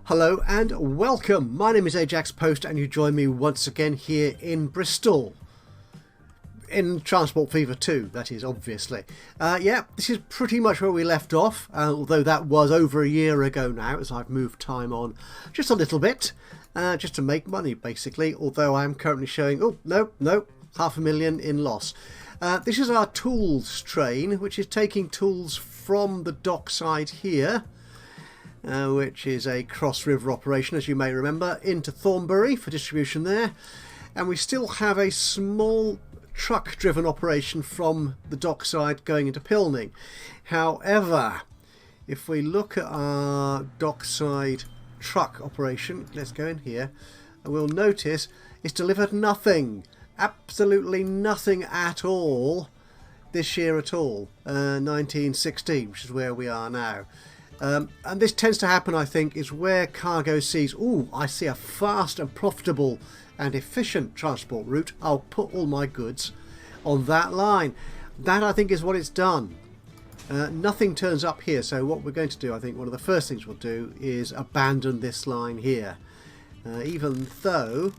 Hello and welcome. My name is Ajaxpost and you join me once again here in Bristol. In Transport Fever 2, that is, obviously. Yeah, this is pretty much where we left off, although that was over a year ago now, as I've moved time on just a little bit, just to make money, basically, although I am currently showing, oh, no, $500,000 in loss. This is our tools train, which is taking tools from the dockside here, which is a cross-river operation, as you may remember, into Thornbury for distribution there. And we still have a small truck-driven operation from the dockside going into Pilning. However, if we look at our dockside truck operation, let's go in here, and we'll notice it's delivered nothing, absolutely nothing at all this year at all, 1916, which is where we are now. And this tends to happen, I think, is where cargo sees, ooh, I see a fast and profitable and efficient transport route. I'll put all my goods on that line. That, I think, is what it's done. Nothing turns up here, so what we're going to do, I think, one of the first things we'll do is abandon this line here. Even though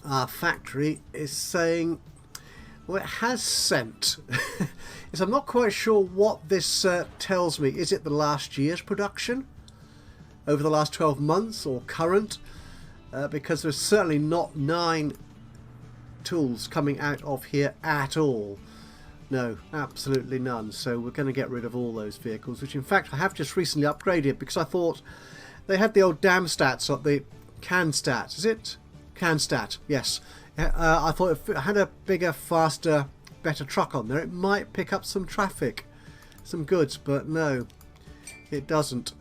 our factory is saying, well, it has sent. So I'm not quite sure what this tells me. Is it the last year's production? Over the last 12 months or current? Because there's certainly not 9 tools coming out of here at all. No, absolutely none. So we're going to get rid of all those vehicles, which in fact I have just recently upgraded because I thought they had the old dam stats, or the can stats. Is it? Can stat, yes. I thought if it had a bigger, faster, better truck on there, it might pick up some traffic, some goods, but no, it doesn't.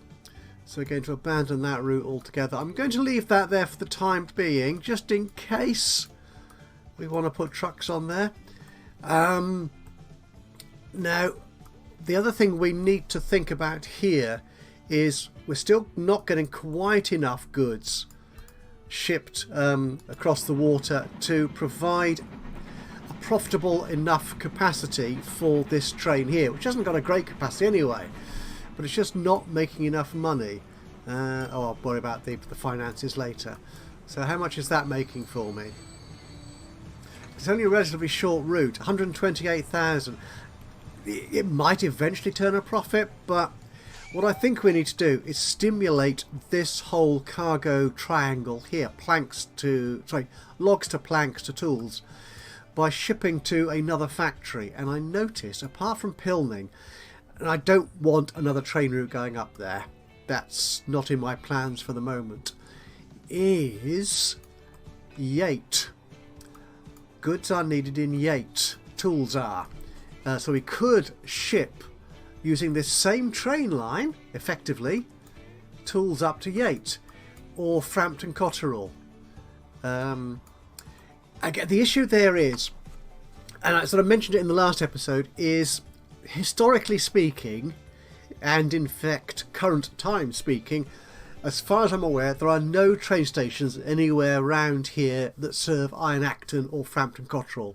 So we're going to abandon that route altogether. I'm going to leave that there for the time being, just in case we want to put trucks on there. Now, the other thing we need to think about here is we're still not getting quite enough goods shipped across the water to provide a profitable enough capacity for this train here, which hasn't got a great capacity anyway, but it's just not making enough money. I'll worry about the finances later. So how much is that making for me? It's only a relatively short route, 128,000. It might eventually turn a profit, but what I think we need to do is stimulate this whole cargo triangle here, logs to planks to tools, by shipping to another factory. And I notice, apart from Pilning, and I don't want another train route going up there, that's not in my plans for the moment, is Yate. Goods are needed in Yate, tools are. So we could ship, using this same train line, effectively, tools up to Yate or Frampton Cotterell. Again, the issue there is, and I sort of mentioned it in the last episode, is historically speaking, and in fact current time speaking, as far as I'm aware, there are no train stations anywhere around here that serve Iron Acton or Frampton Cotterell.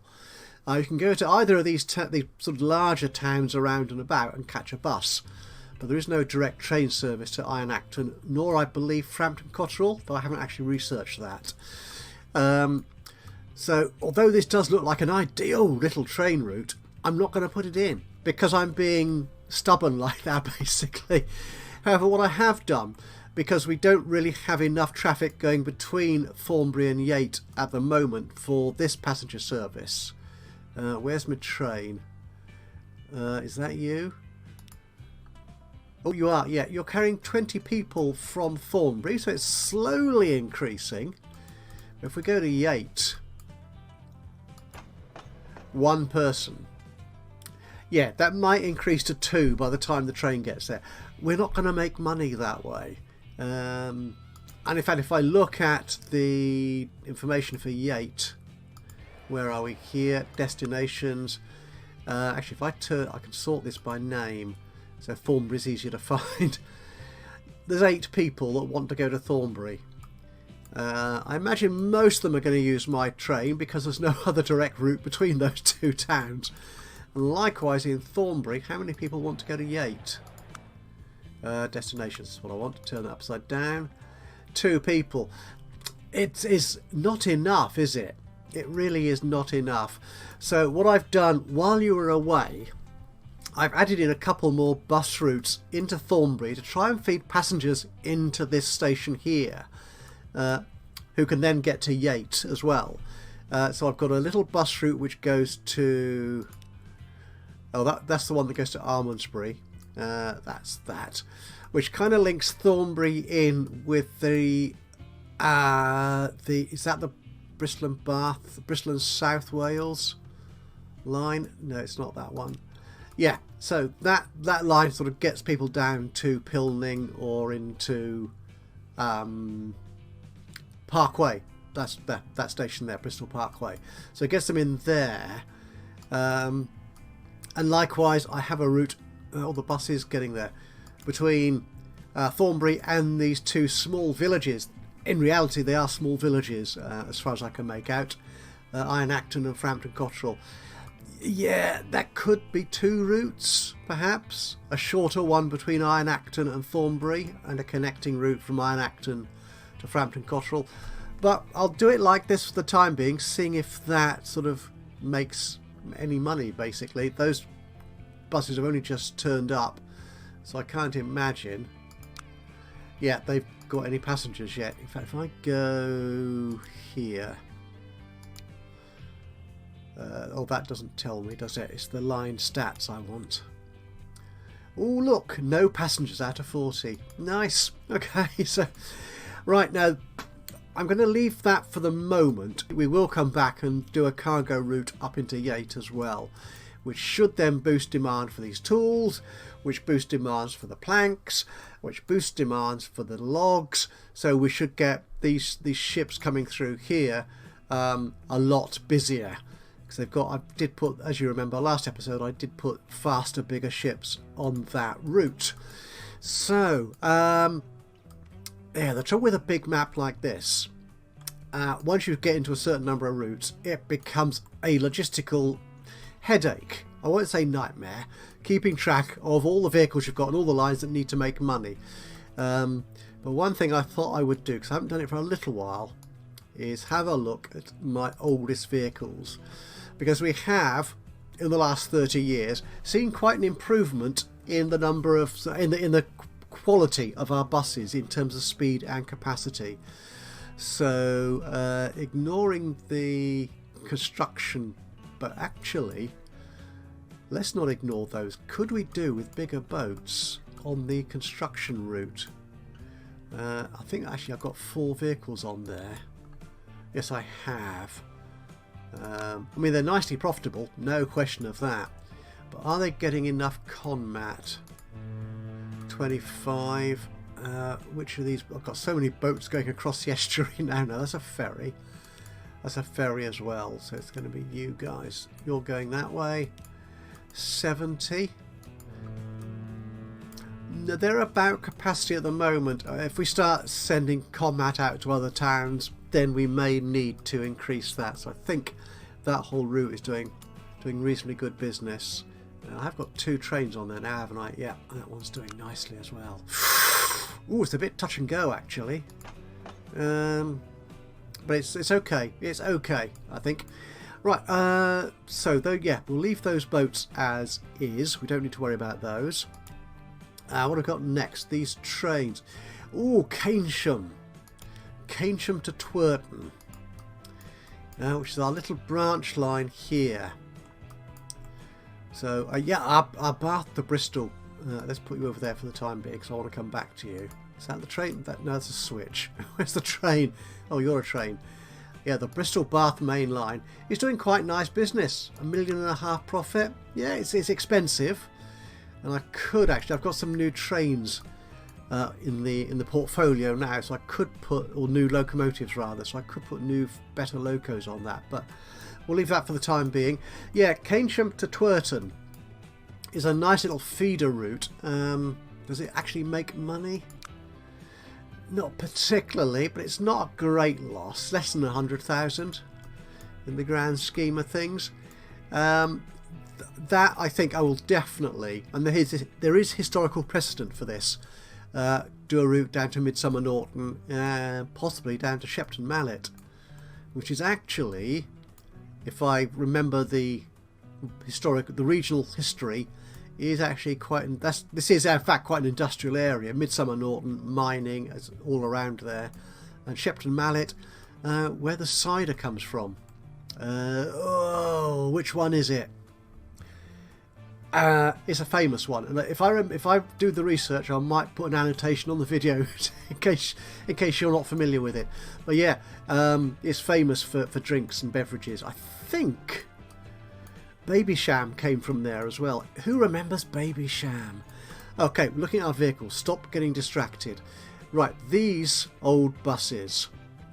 You can go to either of these sort of larger towns around and about and catch a bus, but there is no direct train service to Iron Acton, nor I believe Frampton Cotterell, though I haven't actually researched that. So although this does look like an ideal little train route, I'm not going to put it in because I'm being stubborn like that, basically. However, what I have done, because we don't really have enough traffic going between Thornbury and Yate at the moment for this passenger service. Where's my train? Is that you? Oh, you are. Yeah, you're carrying 20 people from Thornbury, so it's slowly increasing. If we go to Yate, 1 person. Yeah, that might increase to 2 by the time the train gets there. We're not going to make money that way. And in fact, if I look at the information for Yate, where are we here? Destinations. Actually, if I can sort this by name, so Thornbury's easier to find. There's 8 people that want to go to Thornbury. I imagine most of them are going to use my train because there's no other direct route between those 2 towns. And likewise in Thornbury, how many people want to go to Yate? Destinations is what I want. Turn it upside down. 2 people. It is not enough, is it? It really is not enough. So what I've done while you were away, I've added in a couple more bus routes into Thornbury to try and feed passengers into this station here, who can then get to Yate as well. So I've got a little bus route which goes to... Oh, that's the one that goes to Almondsbury. That's that. Which kind of links Thornbury in with the... Is that the Bristol and Bath, Bristol and South Wales line? No, it's not that one. Yeah, so that line sort of gets people down to Pilning or into Parkway. That's that station there, Bristol Parkway. So it gets them in there. And likewise, I have a route, all the buses getting there, between Thornbury and these 2 small villages. In reality, they are small villages, as far as I can make out. Iron Acton and Frampton Cotterell. Yeah, that could be 2 routes, perhaps. A shorter one between Iron Acton and Thornbury, and a connecting route from Iron Acton to Frampton Cotterell. But I'll do it like this for the time being, seeing if that sort of makes any money, basically. Those buses have only just turned up, so I can't imagine... Yeah, they've got any passengers yet. In fact, if I go here... oh, that doesn't tell me, does it? It's the line stats I want. Oh, look, no passengers out of 40. Nice. Okay, so... Right, now, I'm going to leave that for the moment. We will come back and do a cargo route up into Yate as well, which should then boost demand for these tools, which boost demands for the planks, which boost demands for the logs. So we should get these ships coming through here a lot busier. Because they've got, I did put, as you remember last episode, I did put faster, bigger ships on that route. So, yeah, the trouble with a big map like this, once you get into a certain number of routes, it becomes a logistical headache. I won't say nightmare, keeping track of all the vehicles you've got and all the lines that need to make money. But one thing I thought I would do, because I haven't done it for a little while, is have a look at my oldest vehicles. Because we have, in the last 30 years, seen quite an improvement in the number of, in the quality of our buses in terms of speed and capacity. So ignoring the construction, but actually let's not ignore those. Could we do with bigger boats on the construction route? I think actually I've got 4 vehicles on there. Yes, I have. I mean, they're nicely profitable, no question of that, but are they getting enough conmat? 25. Which of these? I've got so many boats going across the estuary now. No, that's a ferry. That's a ferry as well, so it's going to be you guys. You're going that way. 70. No, they're about capacity at the moment. If we start sending combat out to other towns, then we may need to increase that. So I think that whole route is doing reasonably good business. I've got 2 trains on there now, haven't I? Yeah, that one's doing nicely as well. Ooh, it's a bit touch and go actually. But it's okay. It's okay, I think. Right, so though, yeah, we'll leave those boats as is. We don't need to worry about those. What have I got next? These trains. Ooh, Keynsham. Keynsham to Twerton. Which is our little branch line here. So, yeah, our Bath to Bristol. Let's put you over there for the time being, because I want to come back to you. Is that the train? No, that's a switch. Where's the train? Oh, you're a train. Yeah, the Bristol-Bath main line is doing quite nice business. $1.5 million profit. Yeah, it's expensive. And I could actually, I've got some new trains in the portfolio now, so I could put, or new locomotives rather, so I could put new, better locos on that. But we'll leave that for the time being. Yeah, Keynsham to Twerton is a nice little feeder route. Does it actually make money? Not particularly, but it's not a great loss. Less than 100,000 in the grand scheme of things. That I think I will definitely, and there is historical precedent for this. do a route down to Midsummer Norton, possibly down to Shepton Mallet, which is actually, if I remember the regional history, is actually quite. This is in fact quite an industrial area. Midsummer Norton, mining, all around there, and Shepton Mallet, where the cider comes from. Which one is it? It's a famous one, and if I do the research, I might put an annotation on the video in case you're not familiar with it. But yeah, it's famous for drinks and beverages. I think Babysham came from there as well. Who remembers Babysham? Okay, looking at our vehicles. Stop getting distracted. Right, these old buses.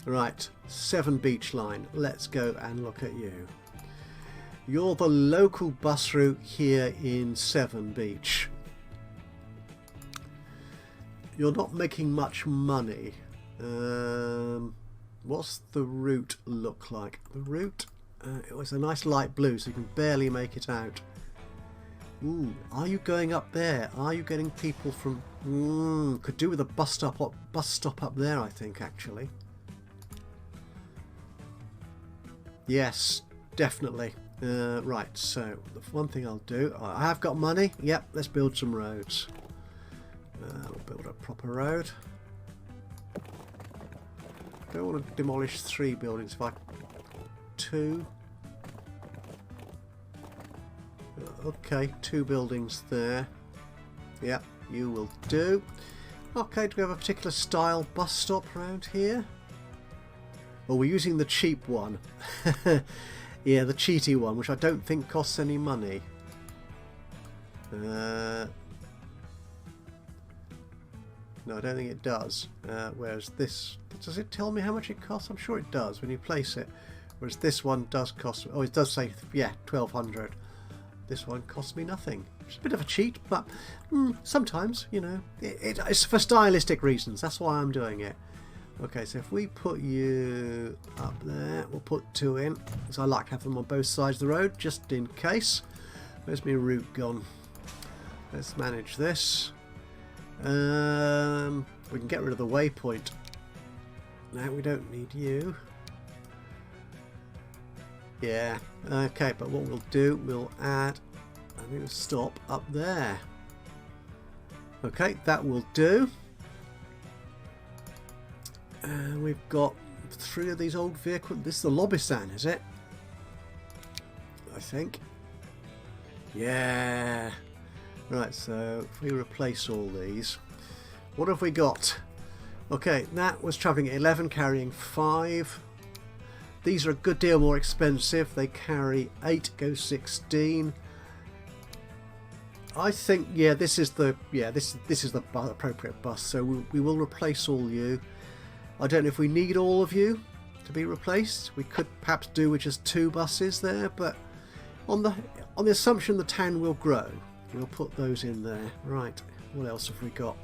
Right, 7 Beach Line. Let's go and look at you. You're the local bus route here in 7 Beach. You're not making much money. What's the route look like? The route? It was a nice light blue, so you can barely make it out. Ooh, are you going up there? Are you getting people from... could do with a bus stop up there, I think, actually. Yes, definitely. Right, so the one thing I'll do... I have got money. Yep, let's build some roads. We'll build a proper road. Don't want to demolish 3 buildings. If I... 2. Okay, 2 buildings there. Yep, you will do. Okay, do we have a particular style bus stop around here? Well, we're using the cheap one. Yeah, the cheaty one, which I don't think costs any money. No, I don't think it does. Whereas this... Does it tell me how much it costs? I'm sure it does when you place it. Whereas this one does cost... Oh, it does say, yeah, 1,200. This one costs me nothing. It's a bit of a cheat, but sometimes, you know, it's for stylistic reasons. That's why I'm doing it. Okay, so if we put you up there, we'll put 2 in, because I like to have them on both sides of the road, just in case. Where's my route gone? Let's manage this. We can get rid of the waypoint. No, we don't need you. Yeah, okay, but what we'll do, we'll add a new stop up there. Okay, that will do. And we've got 3 of these old vehicles. This is the Lobisan, is it? I think. Yeah. Right, so if we replace all these, what have we got? Okay, that was travelling at 11, carrying 5. These are a good deal more expensive. They carry 8, go 16. I think, yeah, this is the appropriate bus. So we will replace all you. I don't know if we need all of you to be replaced. We could perhaps do with just 2 buses there, but on the assumption the town will grow, we'll put those in there. Right, what else have we got?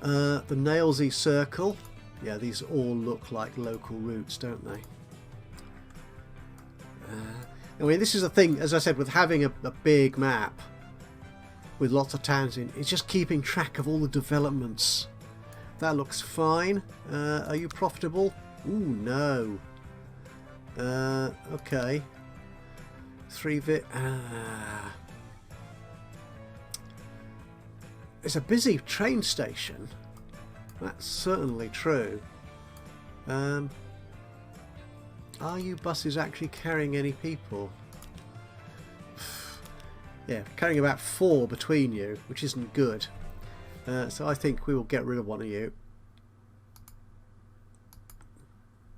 The Nailsy Circle. Yeah, these all look like local routes, don't they? I mean, this is the thing, as I said, with having a big map with lots of towns in, it's just keeping track of all the developments. That looks fine. Are you profitable? Ooh, no. Okay. 3 bit. It's a busy train station. That's certainly true. Are you buses actually carrying any people? Yeah, carrying about 4 between you, which isn't good. So I think we will get rid of one of you.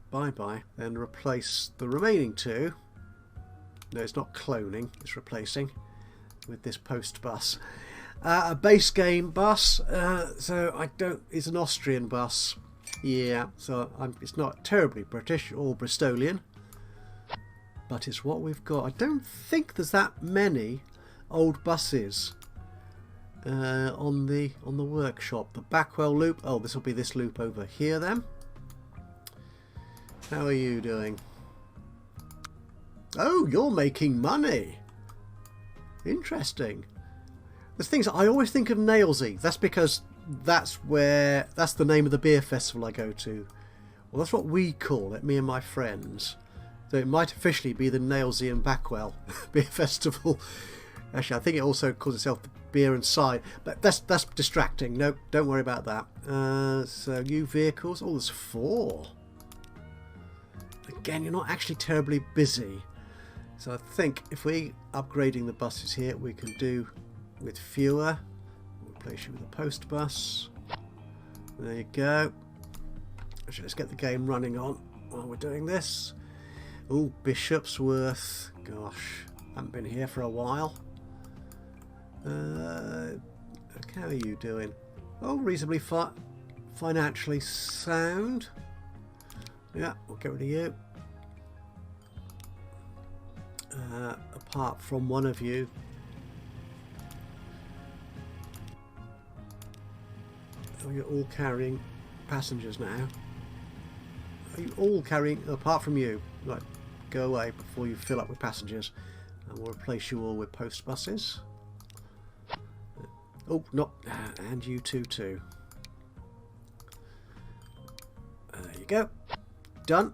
Bye-bye. Then replace the remaining 2. No, it's not cloning, it's replacing with this post bus. A base game bus, so I don't... It's an Austrian bus. Yeah, so it's not terribly British or Bristolian, but it's what we've got. I don't think there's that many old buses on the workshop. The Backwell loop. Oh, this will be this loop over here then. How are you doing? Oh, you're making money. Interesting. There's things I always think of Nailsy. That's because that's the name of the beer festival I go to. Well, that's what we call it, me and my friends. So it might officially be the Nailsea and Backwell Beer Festival. Actually, I think it also calls itself the Beer and Cider, but that's distracting. No, don't worry about that. So new vehicles. Oh, there's 4. Again, you're not actually terribly busy. So I think if we upgrading the buses here, we can do with fewer. We'll replace you with a post bus. There you go. Actually, let's get the game running on while we're doing this. Oh, Bishopsworth. Gosh, haven't been here for a while. How are you doing? Oh, reasonably financially sound. Yeah, we'll get rid of you. Apart from one of you. Oh, you're all carrying passengers now. Are you all carrying, apart from you? Right, go away before you fill up with passengers. And we'll replace you all with post buses. Oh, not, and you too. There you go. Done.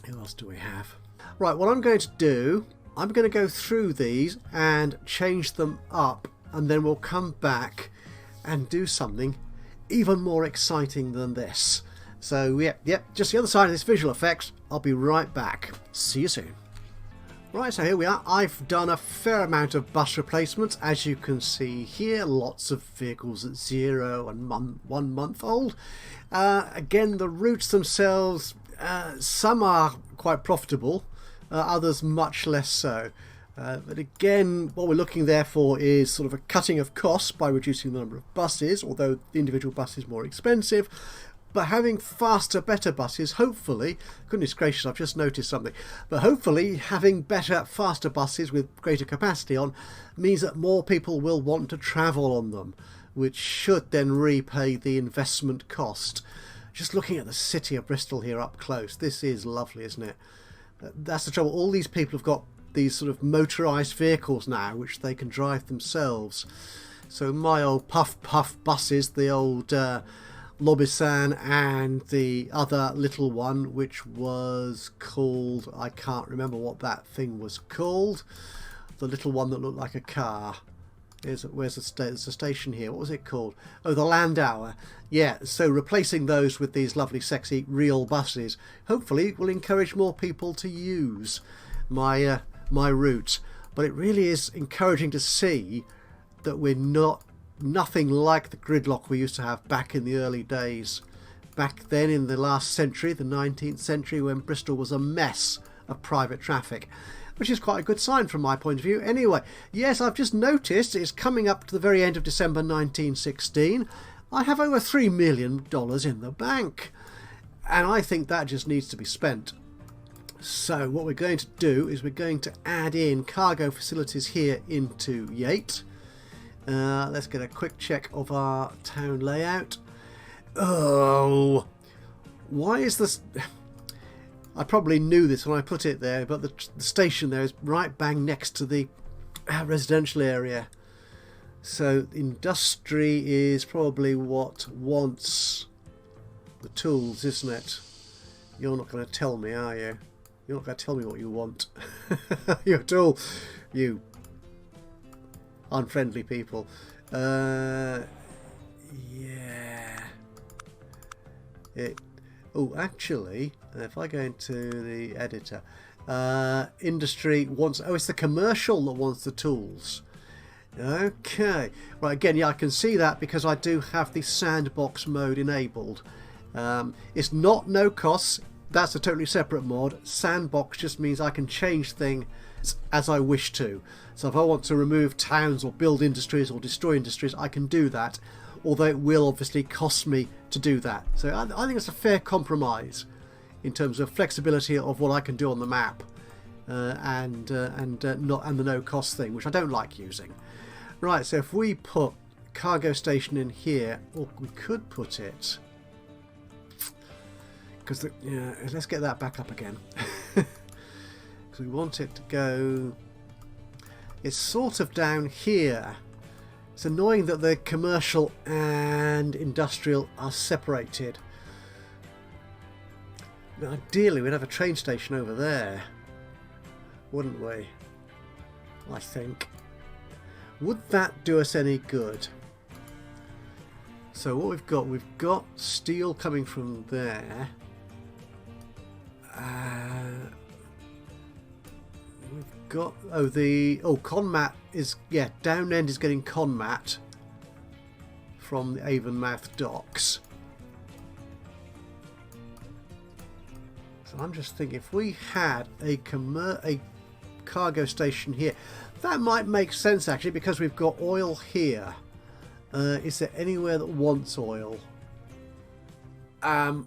Who else do we have? Right, what I'm going to do, I'm going to go through these and change them up, and then we'll come back and do something even more exciting than this. So, yep, just the other side of this visual effects. I'll be right back. See you soon. Right, so here we are. I've done a fair amount of bus replacements, as you can see here. Lots of vehicles at 0 and 1 month old. Again, the routes themselves, some are quite profitable, others much less so. But again, what we're looking there for is sort of a cutting of costs by reducing the number of buses, although the individual bus is more expensive. But having faster, better buses, hopefully, goodness gracious, I've just noticed something, but hopefully having better, faster buses with greater capacity on means that more people will want to travel on them, which should then repay the investment cost. Just looking at the city of Bristol here up close, this is lovely, isn't it? That's the trouble. All these people have got these sort of motorised vehicles now, which they can drive themselves. So my old puff buses, the old Lobisan and the other little one, which was called, I can't remember what that thing was called, the little one that looked like a car. Where's the station here? What was it called? Oh, the Landauer. Yeah, so replacing those with these lovely sexy real buses hopefully will encourage more people to use my route. But it really is encouraging to see that we're nothing like the gridlock we used to have back in the early days. Back then in the last century, the 19th century, when Bristol was a mess of private traffic, which is quite a good sign from my point of view. Anyway, yes, I've just noticed it's coming up to the very end of December 1916. I have over $3 million in the bank, and I think that just needs to be spent. So what we're going to do is we're going to add in cargo facilities here into Yate. Let's get a quick check of our town layout. Oh, why is this? I probably knew this when I put it there, but the station there is right bang next to the residential area. So industry is probably what wants the tools, isn't it? You're not going to tell me, are you? You're not going to tell me what you want. You're at all, you unfriendly people. Yeah. Oh, actually, if I go into the editor, industry wants. Oh, it's the commercial that wants the tools. Okay. Right. Again, yeah, I can see that because I do have the sandbox mode enabled. It's not no costs. That's a totally separate mod. Sandbox just means I can change things as I wish to. So if I want to remove towns or build industries or destroy industries, I can do that, although it will obviously cost me to do that. So I think it's a fair compromise in terms of flexibility of what I can do on the map, and the no cost thing, which I don't like using. Right, so if we put cargo station in here, or we could put it, because yeah, let's get that back up again. We want it to go, it's sort of down here, It's annoying that the commercial and industrial are separated. Now, ideally, we'd have a train station over there, wouldn't we? I think. Would that do us any good? So what we've got steel coming from there. We've got Conmat is down end is getting Conmat from the Avonmouth docks. So I'm just thinking if we had a cargo station here, that might make sense actually, because we've got oil here. Is there anywhere that wants oil? Come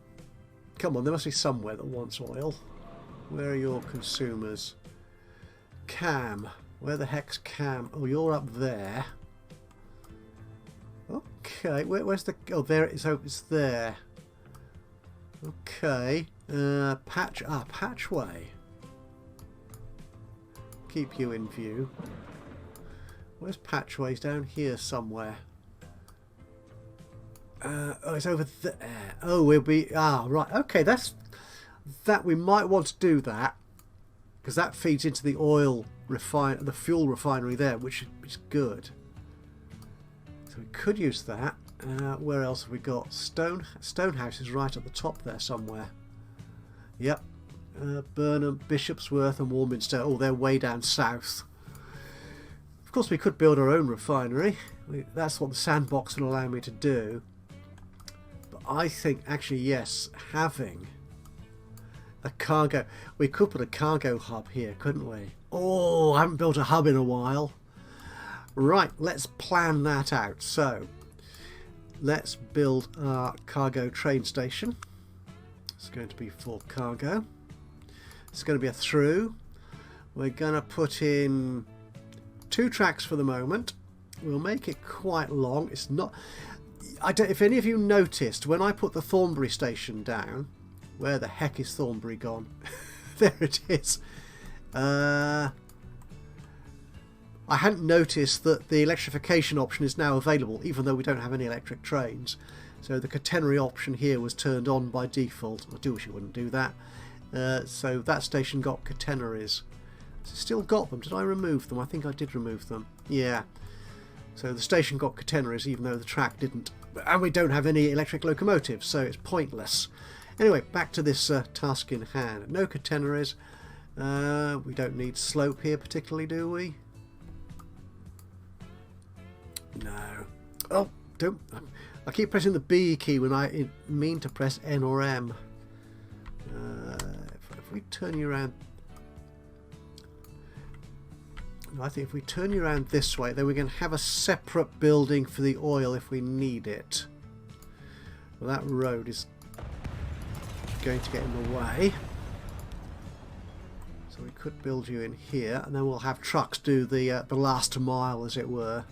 on, there must be somewhere that wants oil. Where are your consumers? Cam. Where the heck's Cam? Oh, you're up there. Okay, where's the... Oh, there it is. Oh, it's there. Okay. Patchway. Keep you in view. Where's Patchway's? Down here somewhere. Oh, it's over there. Oh, we'll be... Ah, right. Okay, that's... That we might want to do that. Because that feeds into the the fuel refinery there, which is good. So we could use that. Where else have we got? Stonehouse is right at the top there somewhere. Yep. Burnham, Bishopsworth and Warminster. Oh, they're way down south. Of course, we could build our own refinery. That's what the sandbox will allow me to do. But I think, actually, yes, having a cargo... We could put a cargo hub here, couldn't we? Oh, I haven't built a hub in a while. Right, let's plan that out. So, let's build our cargo train station. It's going to be for cargo. It's going to be a through. We're going to put in 2 tracks for the moment. We'll make it quite long. It's not... I don't... If any of you noticed, when I put the Thornbury station down... Where the heck is Thornbury gone? There it is. I hadn't noticed that the electrification option is now available, even though we don't have any electric trains. So the catenary option here was turned on by default. I do wish it wouldn't do that. So that station got catenaries. Still got them. Did I remove them? I think I did remove them. Yeah. So the station got catenaries, even though the track didn't. And we don't have any electric locomotives, so it's pointless. Anyway, back to this task in hand. No catenaries. We don't need slope here particularly, do we? No. Oh, don't. I keep pressing the B key when I mean to press N or M. If we turn you around... I think if we turn you around this way, then we can have a separate building for the oil if we need it. Well, that road is going to get in the way. So we could build you in here, and then we'll have trucks do the last mile, as it were.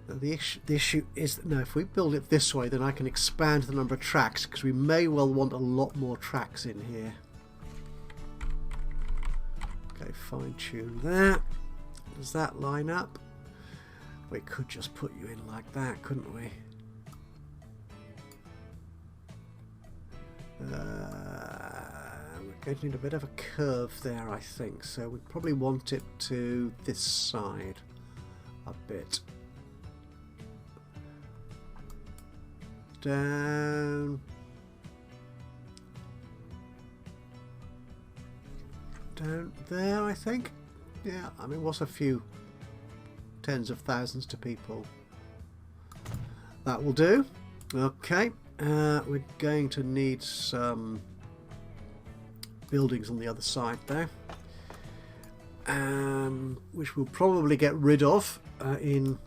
Now the issue is that, no, if we build it this way, then I can expand the number of tracks, because we may well want a lot more tracks in here. Okay, fine-tune that. Does that line up? We could just put you in like that, couldn't we? We're going to need a bit of a curve there, I think. So we probably want it to this side a bit. Down. Down there, I think. Yeah, I mean, what's a few tens of thousands to people? That will do. Okay. We're going to need some buildings on the other side there, which we'll probably get rid of in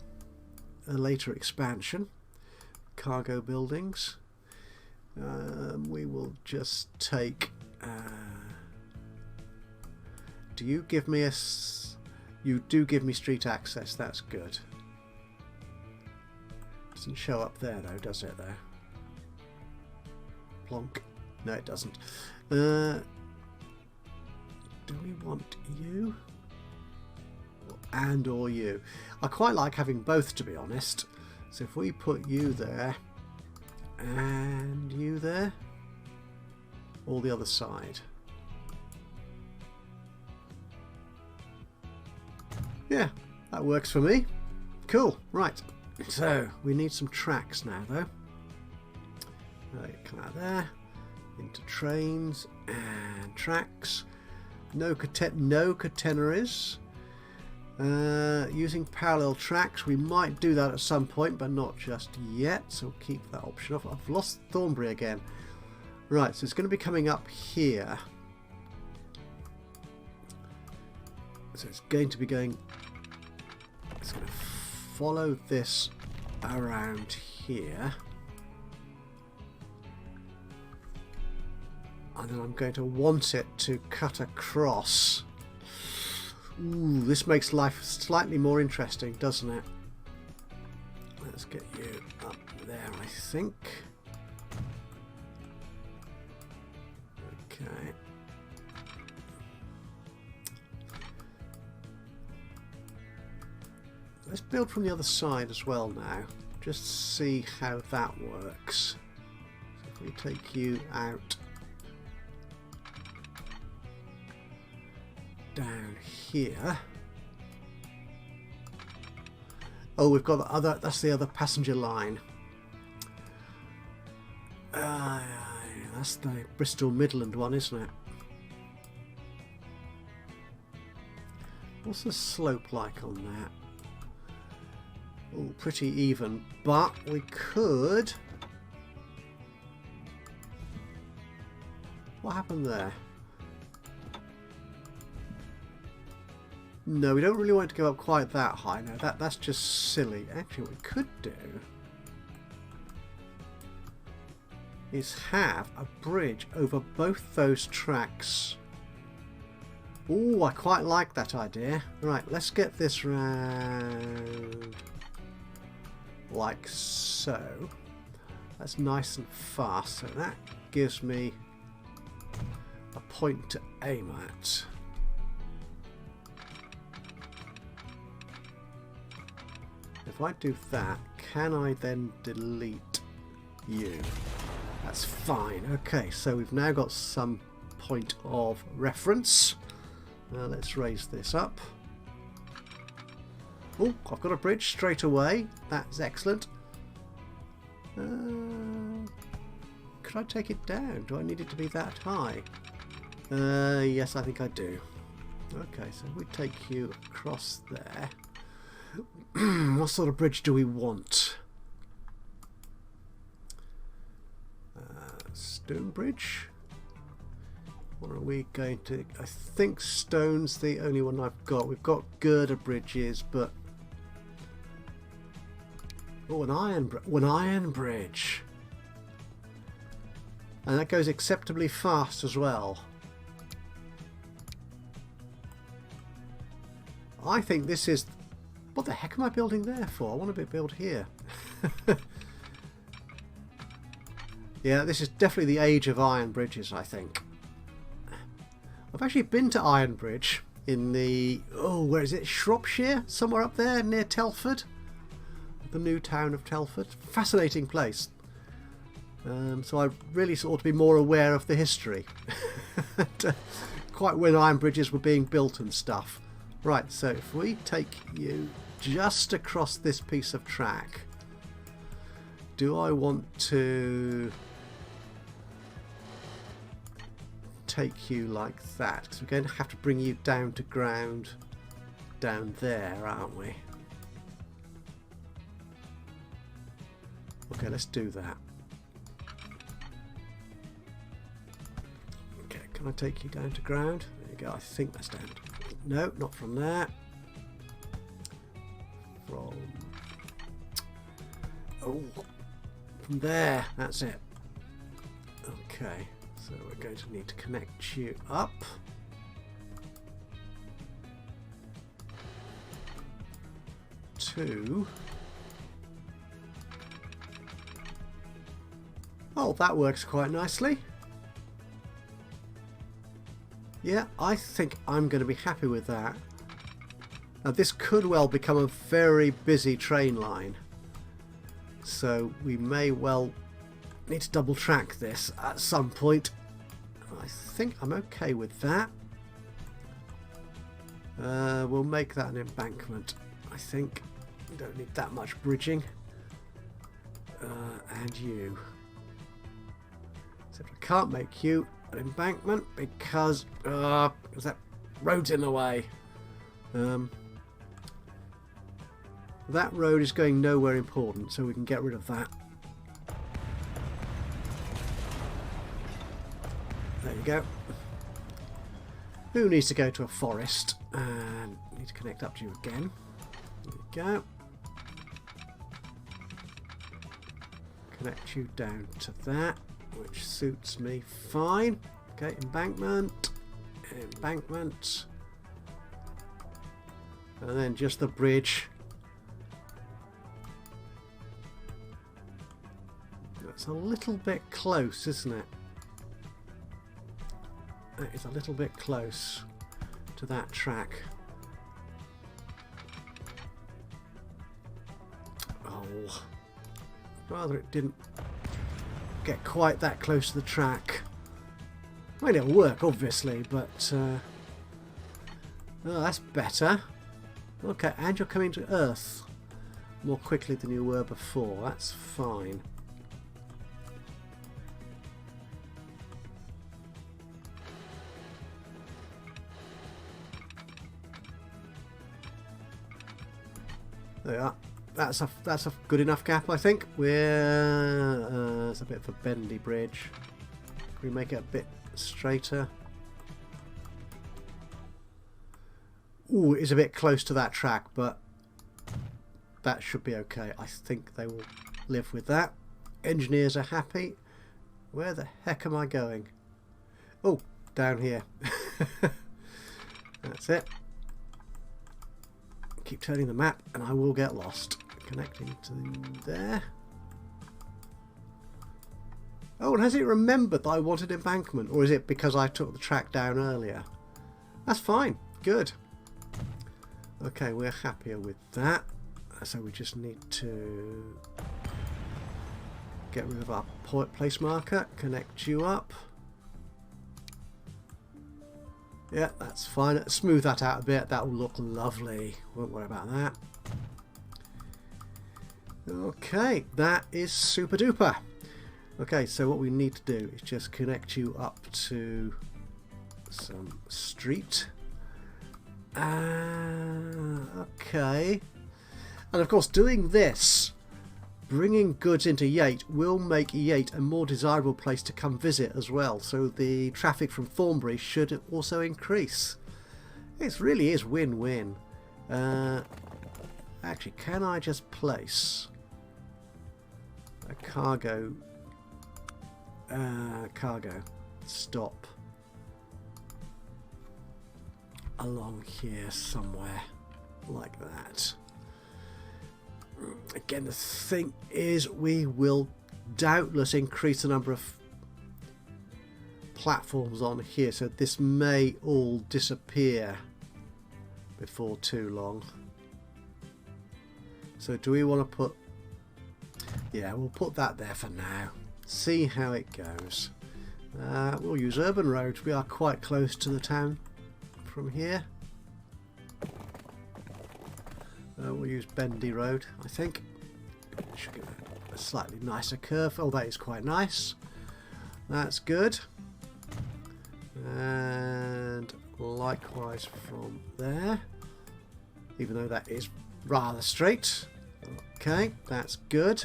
a later expansion. Cargo buildings. We will just take... do you give me a... You do give me street access, that's good. Doesn't show up there though, does it there? Plonk. No, it doesn't. Do we want you? and or you. I quite like having both, to be honest. So if we put you there and you there, or the other side. Yeah, that works for me. Cool, right. So we need some tracks now though. Come out there, into trains and tracks. No catenaries. Using parallel tracks, we might do that at some point, but not just yet, so we'll keep that option off. I've lost Thornbury again. Right, so it's going to be coming up here. So it's going to be going... It's going to follow this around here. And then I'm going to want it to cut across. Ooh, this makes life slightly more interesting, doesn't it? Let's get you up there, I think. Okay. Let's build from the other side as well now. Just see how that works. So if we take you out down here. Oh, we've got the other, that's the other passenger line. That's the Bristol Midland one, isn't it? What's the slope like on that? Oh, pretty even, but we could... What happened there? No, we don't really want it to go up quite that high. No, that's just silly. Actually, what we could do is have a bridge over both those tracks. Oh, I quite like that idea. Right, let's get this round like so. That's nice and fast. So that gives me a point to aim at. If I do that, can I then delete you? That's fine. Okay, so we've now got some point of reference. Now let's raise this up. Oh, I've got a bridge straight away. That's excellent. Could I take it down? Do I need it to be that high? Yes, I think I do. Okay, so we take you across there. What sort of bridge do we want? Stone bridge? Or are we going to... I think stone's the only one I've got. We've got girder bridges, but... Oh, an iron bridge. And that goes acceptably fast as well. I think this is... What the heck am I building there for? I want to build here. Yeah, this is definitely the age of iron bridges, I think. I've actually been to Iron Bridge in the... Oh, where is it? Shropshire? Somewhere up there near Telford? The new town of Telford. Fascinating place. So I really ought to be more aware of the history. Quite when iron bridges were being built and stuff. Right, so if we take you just across this piece of track, do I want to take you like that? Because we're going to have to bring you down to ground down there, aren't we? Okay, let's do that. Okay, can I take you down to ground? There you go, I think that's down. No, not from there. From there, that's it. Okay, so we're going to need to connect you up. To... Oh, that works quite nicely. Yeah, I think I'm going to be happy with that. Now this could well become a very busy train line, so we may well need to double track this at some point. I think I'm okay with that. We'll make that an embankment. I think we don't need that much bridging. And you. Except I can't make you an embankment because that road's in the way. That road is going nowhere important, so we can get rid of that. There you go. Who needs to go to a forest? And need to connect up to you again. There you go. Connect you down to that, which suits me fine. Okay, embankment, embankment, and then just the bridge. That's a little bit close, isn't it? That is a little bit close to that track. Oh, rather it didn't get quite that close to the track. I mean, it'll work, obviously, but oh, that's better. Okay, and you're coming to Earth more quickly than you were before. That's fine. There you are. That's a good enough gap, I think. It's a bit of a bendy bridge. Can we make it a bit straighter? Ooh, it's a bit close to that track, but that should be okay. I think they will live with that. Engineers are happy. Where the heck am I going? Oh, down here. That's it. Keep turning the map and I will get lost. Connecting to there. Oh, and has it remembered that I wanted embankment, or is it because I took the track down earlier? That's fine. Good. Okay, we're happier with that. So we just need to get rid of our place marker, connect you up. Yeah, that's fine. Smooth that out a bit. That will look lovely. Won't worry about that. Okay, that is super duper. Okay, so what we need to do is just connect you up to some street. Okay. And of course, doing this, bringing goods into Yate, will make Yate a more desirable place to come visit as well. So the traffic from Thornbury should also increase. It really is win-win. Actually, can I just place a cargo stop along here somewhere like that? Again, the thing is, we will doubtless increase the number of platforms on here, so this may all disappear before too long. So do we want to put... Yeah, we'll put that there for now. See how it goes. We'll use urban roads. We are quite close to the town from here. We'll use bendy road, I think. Should give it a slightly nicer curve. Oh, that is quite nice. That's good. And likewise from there, even though that is rather straight. Okay, that's good.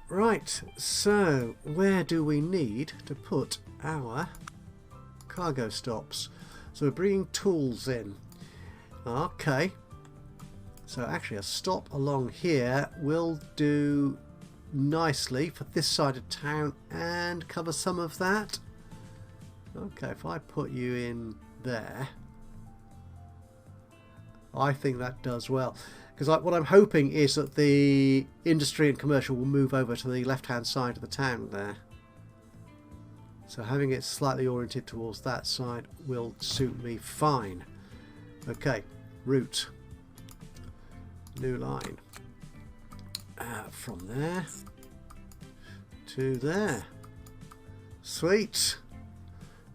Right, so where do we need to put our cargo stops? So we're bringing tools in. Okay. So actually a stop along here will do nicely for this side of town and cover some of that. Okay, if I put you in there, I think that does well. Because what I'm hoping is that the industry and commercial will move over to the left-hand side of the town there. So having it slightly oriented towards that side will suit me fine. Okay, route. New line. From there to there. Sweet.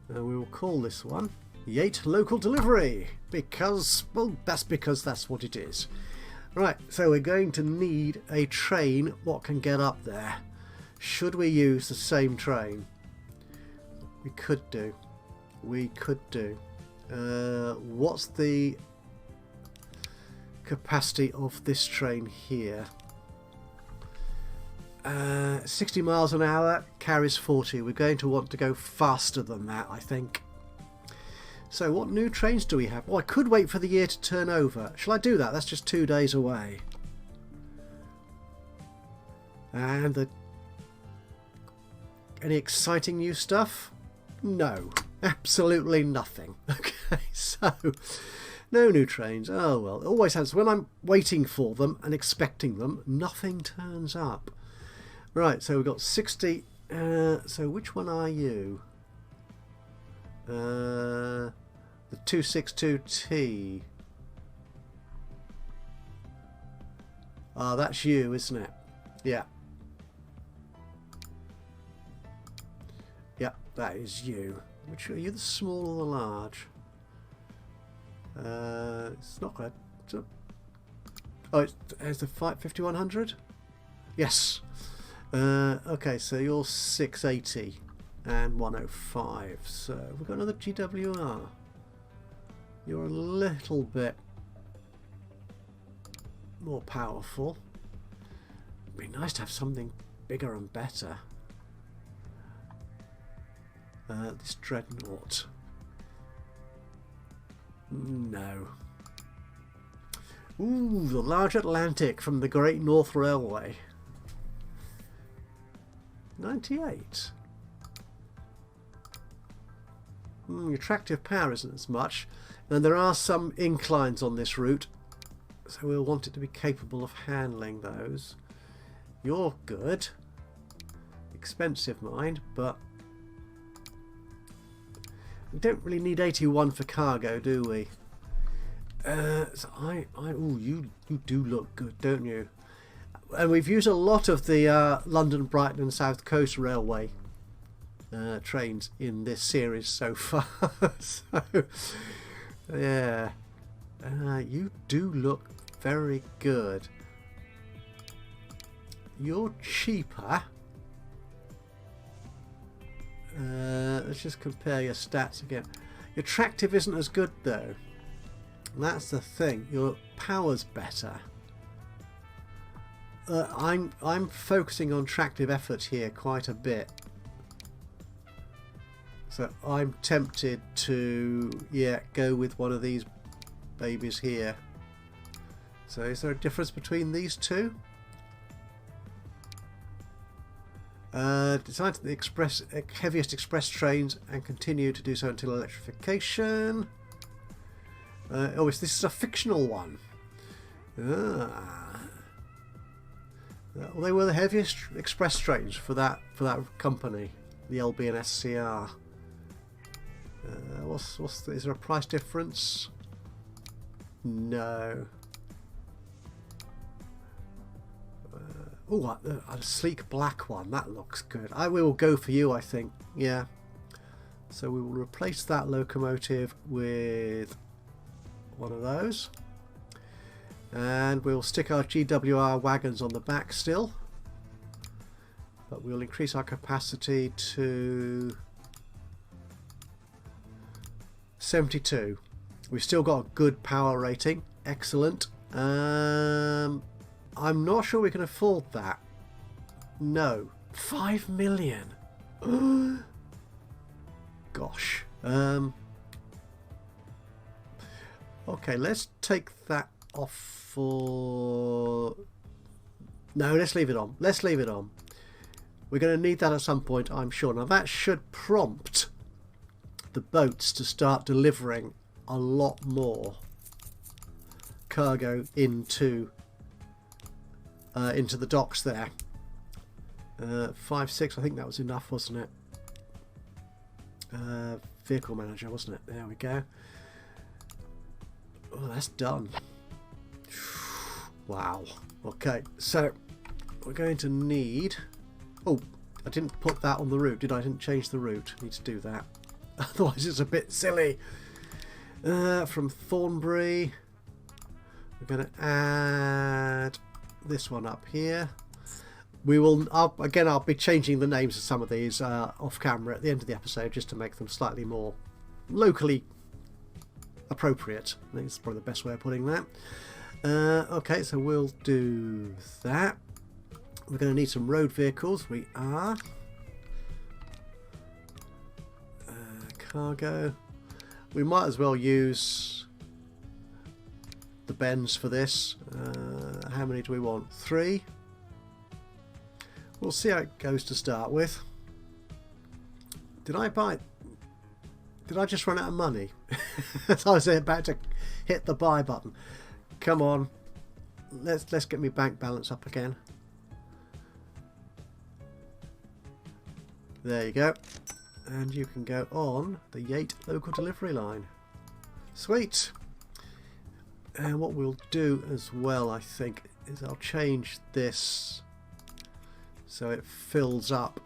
And we will call this one Yate Local Delivery, because, well, that's what it is. Right, so we're going to need a train what can get up there. Should we use the same train? We could do. What's the capacity of this train here? 60 miles an hour, carries 40. We're going to want to go faster than that, I think. So what new trains do we have? Oh, I could wait for the year to turn over. Shall I do that? That's just 2 days away. And any exciting new stuff? No, absolutely nothing. Okay, so no new trains. Oh well, it always has. When I'm waiting for them and expecting them, nothing turns up. Right, so we've got 60. So which one are you? The 262T. Ah, that's you, isn't it? Yeah. Yeah, that is you. Which are you, the small or the large? It's not good. Oh, it's the 5100? Yes. Okay, so you're 680 and 105. So we've got another GWR. You're a little bit more powerful. It'd be nice to have something bigger and better. This dreadnought. No. Ooh, the large Atlantic from the Great North Railway. 98. Attractive power isn't as much, and there are some inclines on this route, so we'll want it to be capable of handling those. You're good. Expensive, mind, but we don't really need 81 for cargo, do we? So ooh, you do look good, don't you? And we've used a lot of the London, Brighton and South Coast Railway trains in this series so far. So, yeah. You do look very good. You're cheaper. Let's just compare your stats again. Your tractive isn't as good though. That's the thing. Your power's better. I'm focusing on tractive effort here quite a bit. So I'm tempted to go with one of these babies here. So is there a difference between these two? Design the heaviest express trains and continue to do so until electrification. This is a fictional one. Well, they were the heaviest express trains for that company, the LB and SCR. Is there a price difference? No. Oh, a sleek black one. That looks good. We will go for you, I think. Yeah. So we will replace that locomotive with one of those. And we'll stick our GWR wagons on the back still. But we'll increase our capacity to 72. We've still got a good power rating. Excellent. I'm not sure we can afford that. No. 5 million. Gosh. Okay, let's take that off for... No, let's leave it on. Let's leave it on. We're going to need that at some point, I'm sure. Now that should prompt the boats to start delivering a lot more cargo into the docks there. 5-6, I think that was enough, wasn't it? Vehicle manager, wasn't it? There we go. Oh, that's done. Wow. Okay, so we're going to need... Oh, I didn't put that on the route, did I? I didn't change the route. I need to do that. Otherwise it's a bit silly. From Thornbury, we're going to add this one up here. We will, I'll be changing the names of some of these off camera at the end of the episode just to make them slightly more locally appropriate. I think it's probably the best way of putting that. Okay, so we'll do that. We're going to need some road vehicles. We are. Cargo. We might as well use the Benz for this. How many do we want? 3. We'll see how it goes to start with. Did I just run out of money? As I was about to hit the buy button. Come on. Let's get my bank balance up again. There you go. And you can go on the Yate local delivery line. Sweet. And what we'll do as well, I think, is I'll change this so it fills up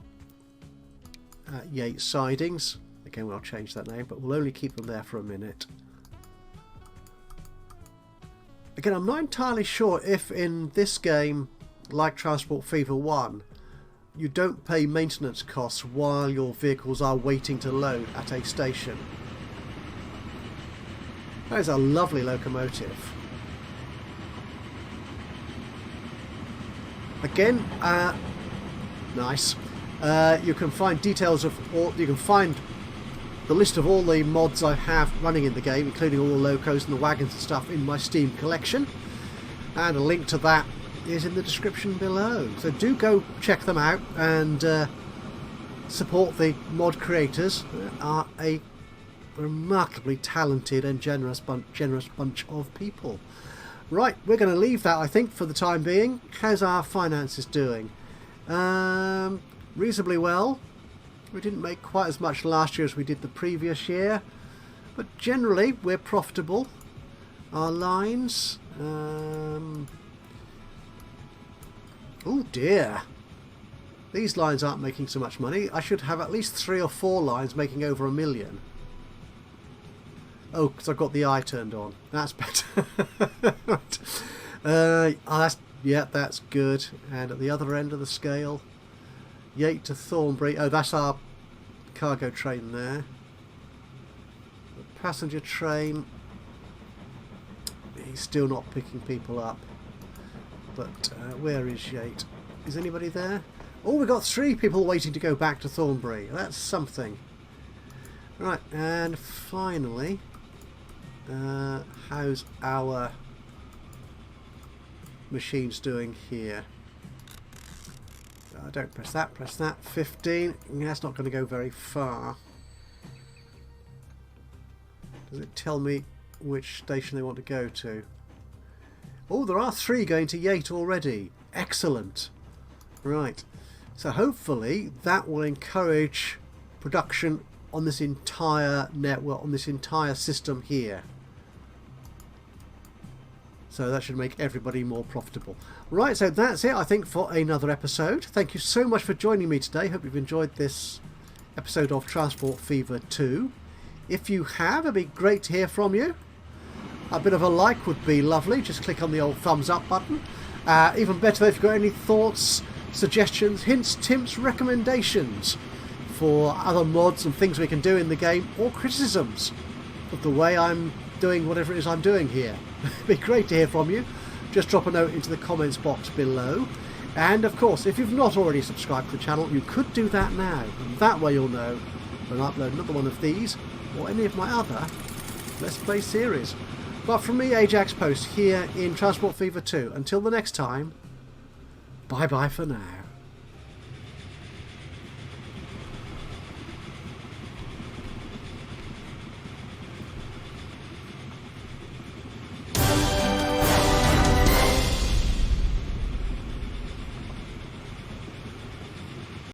at Yate sidings. Again, we'll change that name, but we'll only keep them there for a minute. Again, I'm not entirely sure if in this game, like Transport Fever 1, you don't pay maintenance costs while your vehicles are waiting to load at a station. That is a lovely locomotive. Again, nice. You can find details of all. You can find the list of all the mods I have running in the game, including all the locos and the wagons and stuff, in my Steam collection, and a link to that is in the description below. So do go check them out and support the mod creators. They are a remarkably talented and generous bunch of people. Right, we're going to leave that, I think, for the time being. How's our finances doing? Reasonably well. We didn't make quite as much last year as we did the previous year, but generally we're profitable. Our lines, oh dear, these lines aren't making so much money. I should have at least 3 or 4 lines making over $1 million. Oh, because I've got the eye turned on. That's better. That's good. And at the other end of the scale, Yate to Thornbury. Oh, that's our cargo train there. The passenger train, he's still not picking people up. But where is Yate? Is anybody there? Oh, we've got 3 people waiting to go back to Thornbury. That's something. Right, and finally, how's our machines doing here? Don't press that, press that. 15. That's not going to go very far. Does it tell me which station they want to go to? Oh, there are 3 going to Yate already. Excellent. Right. So hopefully that will encourage production on this entire network, on this entire system here. So that should make everybody more profitable. Right, so that's it, I think, for another episode. Thank you so much for joining me today. Hope you've enjoyed this episode of Transport Fever 2. If you have, it'd be great to hear from you. A bit of a like would be lovely. Just click on the old thumbs up button. Even better if you've got any thoughts, suggestions, hints, tips, recommendations for other mods and things we can do in the game, or criticisms of the way I'm doing whatever it is I'm doing here. It'd be great to hear from you. Just drop a note into the comments box below. And of course, if you've not already subscribed to the channel, you could do that now. And that way you'll know when I upload another one of these or any of my other Let's Play series. But from me, Ajaxpost, here in Transport Fever 2. Until the next time, bye bye for now.